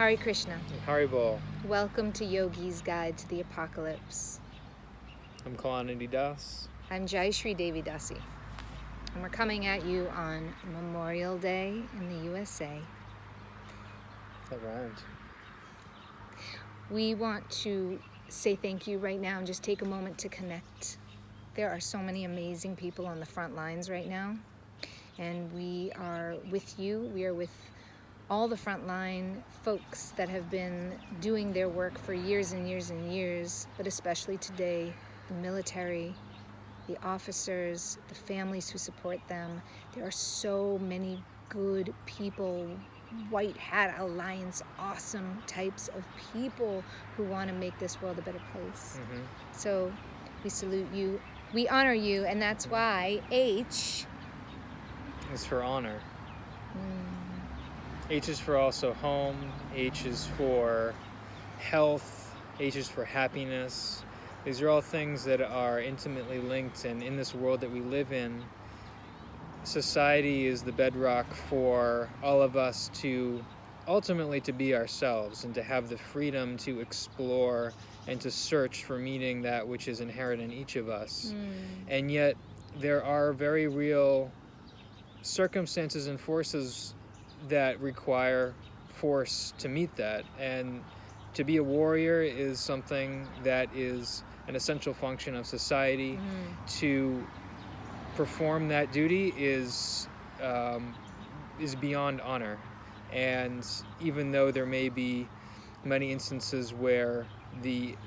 Hare Krishna. Haribol. Welcome to Yogi's Guide to the Apocalypse. I'm Kalánidhi Das. I'm Jaishree Devi Dasi. And we're coming at you on Memorial Day in the USA. That rhymed. We want to say thank you right now and just take a moment to connect. There are so many amazing people on the front lines right now. And we are with you. We are with all the frontline folks that have been doing their work for years and years and years, but especially today, the military, the officers, the families who support them. There are so many good people, white hat alliance, awesome types of people who want to make this world a better place. Mm-hmm. So we salute you, we honor you, and that's why H is for honor. H is for also home. H is for health. H is for happiness. These are all things that are intimately linked, and in this world that we live in, society is the bedrock for all of us to ultimately to be ourselves and to have the freedom to explore and to search for meaning that which is inherent in each of us. And yet there are very real circumstances and forces that require force to meet that, and to be a warrior is something that is an essential function of society. To perform that duty is beyond honor, and even though there may be many instances where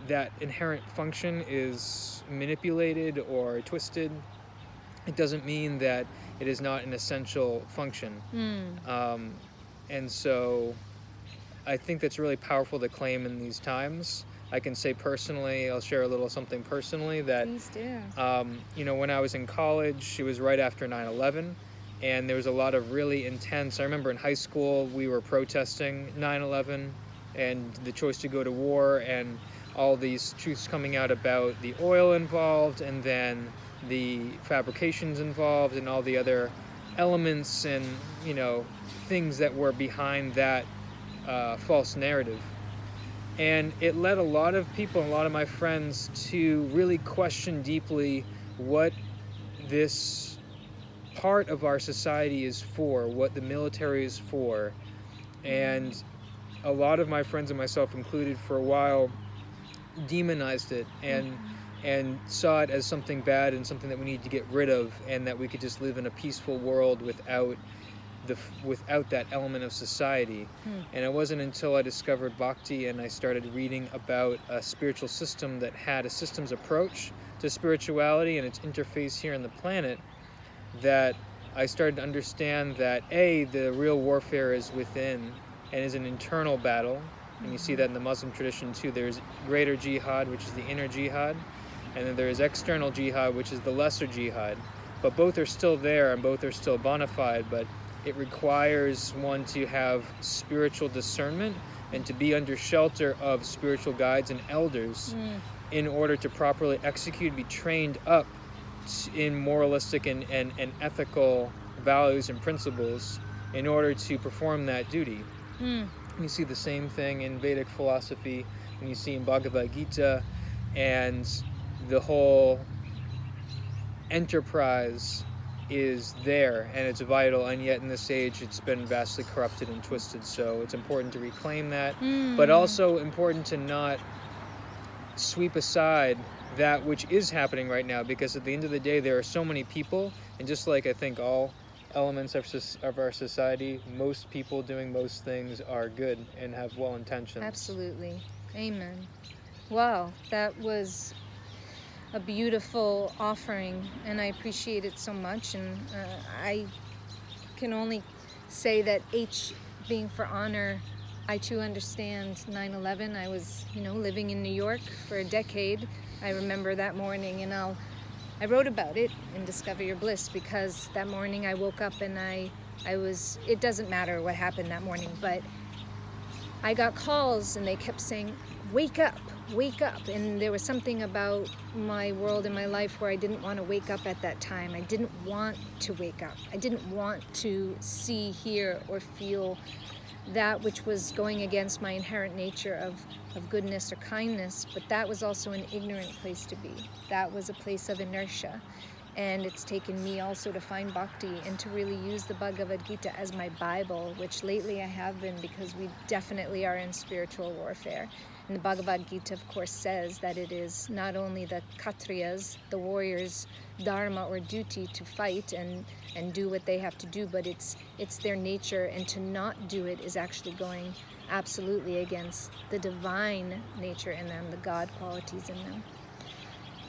that inherent function is manipulated or twisted, it doesn't mean that it is not an essential function. And so I think that's really powerful to claim in these times. I can say personally, I'll share a little something personally that, Please do. When I was in college, it was right after 9/11, and there was a lot of really intense, I remember in high school, we were protesting 9/11 and the choice to go to war, and all these truths coming out about the oil involved, and then the fabrications involved, and all the other elements and things that were behind that false narrative. And it led a lot of people, a lot of my friends, to really question deeply what this part of our society is for, what the military is for. And a lot of my friends, and myself included, for a while demonized it and saw it as something bad and something that we need to get rid of, and that we could just live in a peaceful world without that element of society. And it wasn't until I discovered Bhakti and I started reading about a spiritual system that had a systems approach to spirituality and its interface here on the planet that I started to understand that the real warfare is within and is an internal battle. And you see that in the Muslim tradition too. There's greater jihad, which is the inner jihad, and then there is external jihad, which is the lesser jihad. But both are still there and both are still bona fide, but it requires one to have spiritual discernment and to be under shelter of spiritual guides and elders in order to properly execute, be trained up in moralistic and ethical values and principles in order to perform that duty. You see the same thing in Vedic philosophy, and you see in Bhagavad Gita, and the whole enterprise is there and it's vital, and yet in this age it's been vastly corrupted and twisted. So it's important to reclaim that, but also important to not sweep aside that which is happening right now, because at the end of the day there are so many people, and just like I think all elements of our society, most people doing most things are good and have well intentions. Absolutely. Amen. Wow, that was a beautiful offering, and I appreciate it so much. And I can only say that H being for honor, I too understand 9/11. I was, living in New York for a decade. I remember that morning, and I wrote about it in Discover Your Bliss, because that morning I woke up and it doesn't matter what happened that morning, but I got calls and they kept saying, wake up, wake up. And there was something about my world and my life where I didn't want to wake up at that time. I didn't want to wake up. I didn't want to see, hear, or feel that which was going against my inherent nature of goodness or kindness, but that was also an ignorant place to be. That was a place of inertia. And it's taken me also to find bhakti and to really use the Bhagavad Gita as my Bible, which lately I have been, because we definitely are in spiritual warfare. And the Bhagavad Gita, of course, says that it is not only the Kshatriyas, the warriors' dharma or duty to fight and do what they have to do, but it's their nature, and to not do it is actually going absolutely against the divine nature in them, the God qualities in them.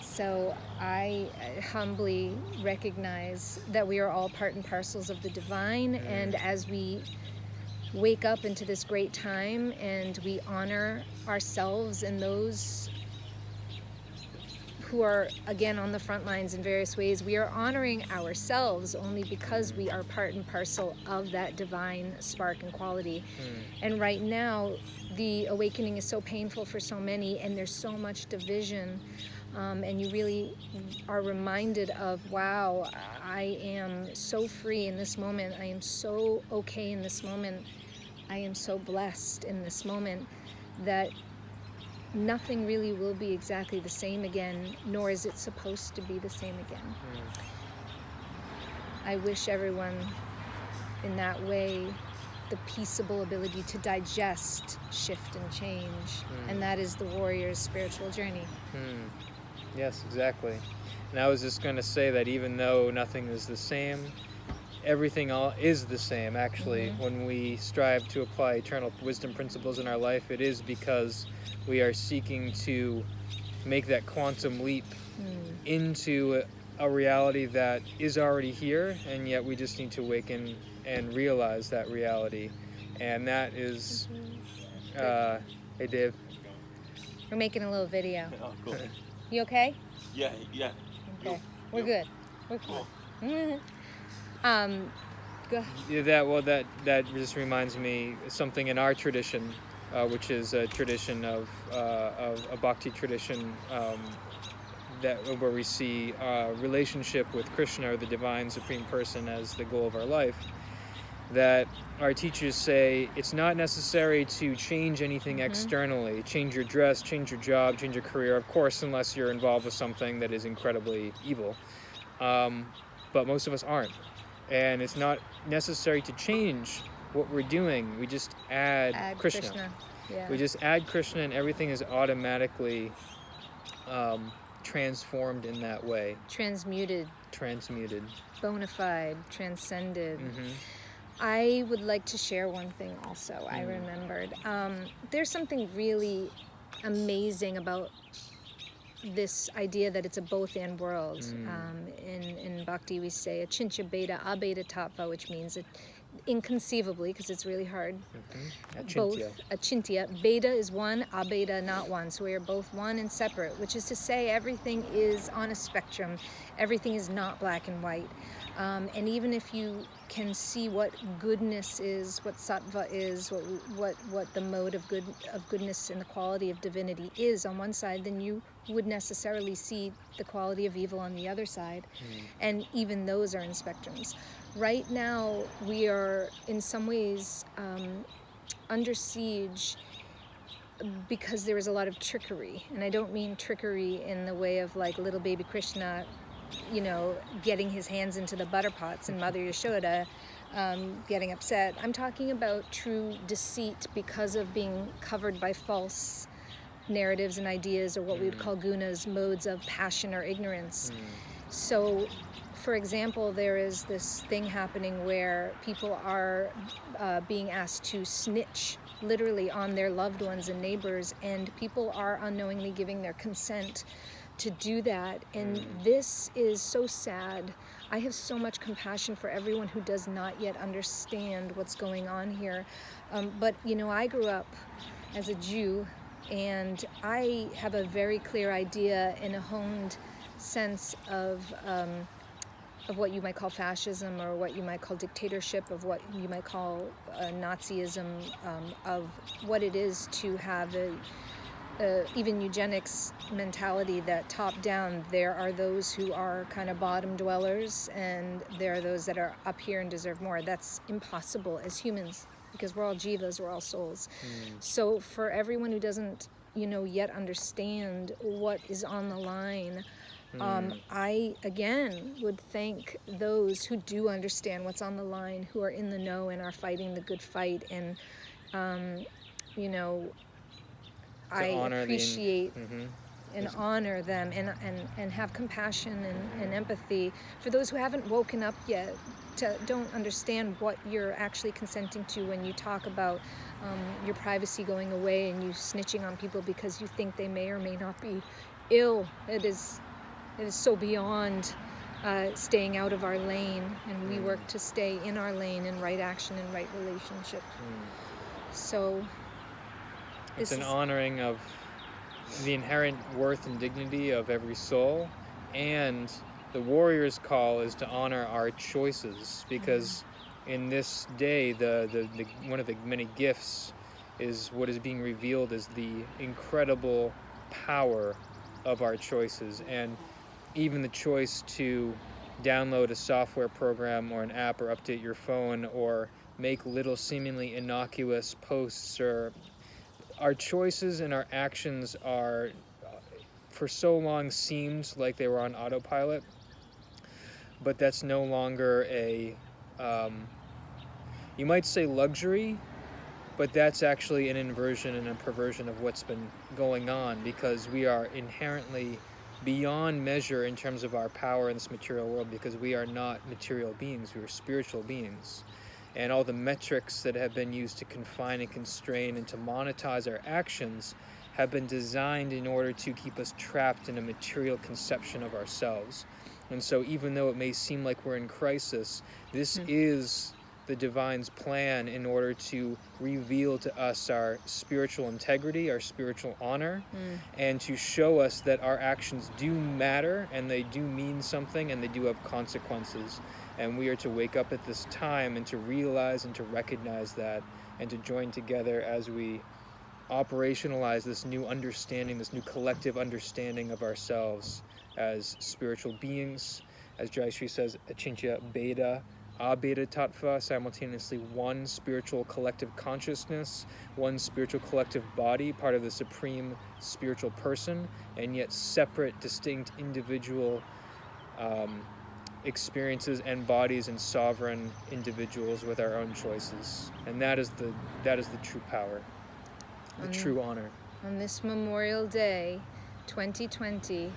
So I humbly recognize that we are all part and parcels of the divine, and as we wake up into this great time and we honor ourselves and those who are, again, on the front lines in various ways, we are honoring ourselves only because we are part and parcel of that divine spark and quality. And right now, the awakening is so painful for so many, and there's so much division. And you really are reminded of, wow, I am so free in this moment. I am so okay in this moment. I am so blessed in this moment that nothing really will be exactly the same again, nor is it supposed to be the same again. I wish everyone in that way the peaceable ability to digest shift and change. And that is the warrior's spiritual journey. Yes, exactly. And I was just going to say that even though nothing is the same, everything all is the same, actually. When we strive to apply eternal wisdom principles in our life, it is because we are seeking to make that quantum leap into a reality that is already here, and yet we just need to awaken and realize that reality. And that is... hey, Dave. We're making a little video. Oh, cool. You okay? Yeah. Okay. We're good. We're cool. Go ahead. Yeah, that just reminds me something in our tradition, which is a tradition of a bhakti tradition, where we see relationship with Krishna, or the divine supreme person, as the goal of our life. That our teachers say it's not necessary to change anything externally, change your dress, change your job, change your career, of course, unless you're involved with something that is incredibly evil. But most of us aren't. And it's not necessary to change what we're doing. We just add Krishna. Yeah. We just add Krishna, and everything is automatically transformed in that way. Transmuted. Bona fide. Transcended. I would like to share one thing also. I remembered. There's something really amazing about this idea that it's a both-and world. In Bhakti we say achintya beta abeta tattva, which means inconceivably, because it's really hard. Both. Achintya. Beta is one, abeta not one. So we are both one and separate, which is to say everything is on a spectrum. Everything is not black and white. And even if you can see what goodness is, what sattva is, what the mode of goodness and the quality of divinity is on one side, then you would necessarily see the quality of evil on the other side. And even those are in spectrums. Right now, we are in some ways under siege because there is a lot of trickery. And I don't mean trickery in the way of like little baby Krishna, getting his hands into the butter pots and Mother Yashoda getting upset. I'm talking about true deceit because of being covered by false narratives and ideas, or what we would call gunas, modes of passion or ignorance. So, for example, there is this thing happening where people are being asked to snitch literally on their loved ones and neighbors, and people are unknowingly giving their consent to do that, and this is so sad. I have so much compassion for everyone who does not yet understand what's going on here. But I grew up as a Jew, and I have a very clear idea and a honed sense of what you might call fascism, or what you might call dictatorship, of what you might call Nazism, of what it is to have even eugenics mentality that top down, there are those who are kind of bottom dwellers and there are those that are up here and deserve more. That's impossible as humans because we're all jivas, we're all souls. So for everyone who doesn't, yet understand what is on the line, I, again, would thank those who do understand what's on the line, who are in the know and are fighting the good fight. And, I appreciate and honor them and have compassion and empathy for those who haven't woken up yet, don't understand what you're actually consenting to when you talk about your privacy going away and you snitching on people because you think they may or may not be ill. It is so beyond staying out of our lane, and we work to stay in our lane in right action and right relationship. So it's an honoring of the inherent worth and dignity of every soul, and the warrior's call is to honor our choices, because in this day the one of the many gifts is what is being revealed as the incredible power of our choices. And even the choice to download a software program or an app or update your phone or make little seemingly innocuous posts, or our choices and our actions are for so long seemed like they were on autopilot, but that's no longer a you might say luxury, but that's actually an inversion and a perversion of what's been going on, because we are inherently beyond measure in terms of our power in this material world, because we are not material beings, we are spiritual beings. And all the metrics that have been used to confine and constrain and to monetize our actions have been designed in order to keep us trapped in a material conception of ourselves. And so even though it may seem like we're in crisis, this is the divine's plan in order to reveal to us our spiritual integrity, our spiritual honor, and to show us that our actions do matter and they do mean something and they do have consequences. And we are to wake up at this time and to realize and to recognize that, and to join together as we operationalize this new understanding, this new collective understanding of ourselves as spiritual beings. As Jaishree says, Achintya Beda, Abeda Tattva, simultaneously one spiritual collective consciousness, one spiritual collective body, part of the supreme spiritual person, and yet separate, distinct, individual experiences and bodies and sovereign individuals with our own choices. And that is the true power, the true honor. On this Memorial Day 2020,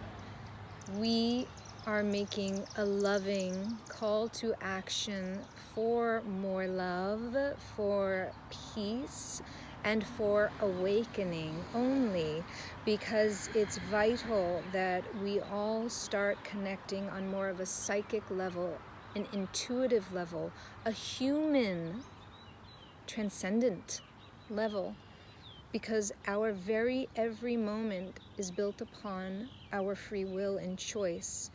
we are making a loving call to action for more love, for peace, and for awakening, only because it's vital that we all start connecting on more of a psychic level, an intuitive level, a human, transcendent level, because our very every moment is built upon our free will and choice.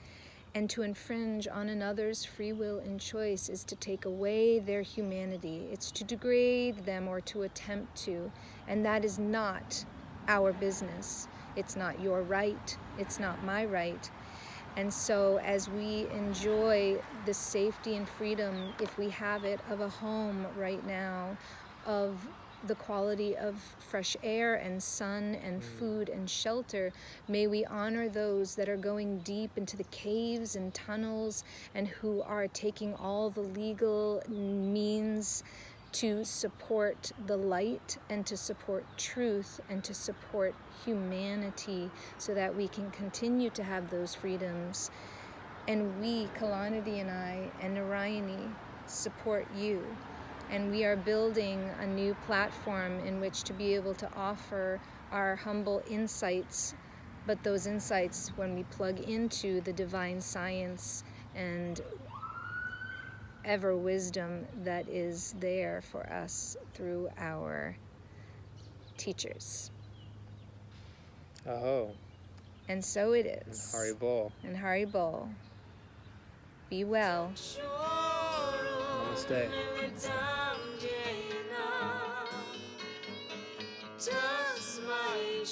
And to infringe on another's free will and choice is to take away their humanity. It's to degrade them or to attempt to. And that is not our business. It's not your right. It's not my right. And so as we enjoy the safety and freedom, if we have it, of a home right now, of the quality of fresh air and sun and food and shelter, may we honor those that are going deep into the caves and tunnels and who are taking all the legal means to support the light and to support truth and to support humanity, so that we can continue to have those freedoms. And we, Kalánidhi and I and Narayani, support you. And we are building a new platform in which to be able to offer our humble insights, but those insights, when we plug into the divine science and ever wisdom that is there for us through our teachers. Oh. And so it is. And Haribol. And Haribol. Be well. Namaste. Just my